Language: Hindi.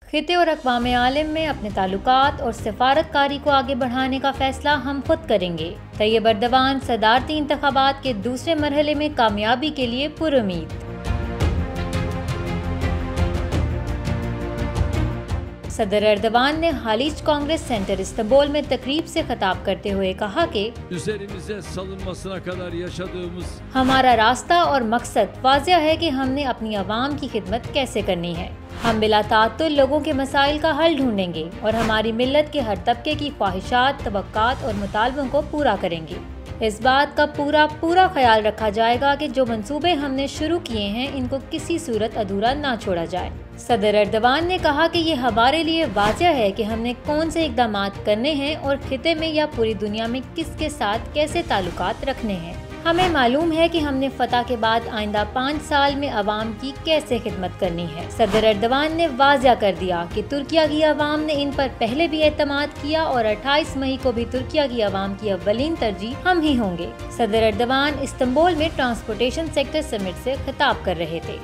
खिते और अक़वाम आलम में अपने ताल्लुकात और सफारतकारी को आगे बढ़ाने का फैसला हम खुद करेंगे। तैयब अर्दवान सदारती इंतखाबात के दूसरे मरहले में कामयाबी के लिए पुरुमीद। सदर अर्दवान ने हालिज कांग्रेस सेंटर इस्तांबुल में तकरीब से खिताब करते हुए कहा कि हमारा रास्ता और मकसद वाज़ेह है कि हमने अपनी आवाम की खिदमत कैसे करनी है। हम बिला ताअत्तुल लोगों के मसाइल का हल ढूंढेंगे और हमारी मिल्लत के हर तबके की ख्वाहिशात, तवक्कात और मुतालबों को पूरा करेंगे। इस बात का पूरा ख्याल रखा जाएगा कि जो मंसूबे हमने शुरू किए हैं इनको किसी सूरत अधूरा ना छोड़ा जाए। सदर अर्दवान ने कहा कि ये हमारे लिए वाज़ेह है कि हमने कौन से इक़दामात करने हैं और खिते में या पूरी दुनिया में किसके साथ कैसे ताल्लुकात रखने हैं। हमें मालूम है कि हमने फतह के बाद आइंदा 5 साल में अवाम की कैसे खिदमत करनी है। सदर अर्दवान ने वाज़ेह कर दिया कि तुर्किया की अवाम ने इन पर पहले भी एतमाद किया और 28 मई को भी तुर्किया की अवाम की अव्वलीन तरजीह हम ही होंगे। सदर अर्दवान इस्तांबुल में ट्रांसपोर्टेशन सेक्टर समिट से खिताब कर रहे थे।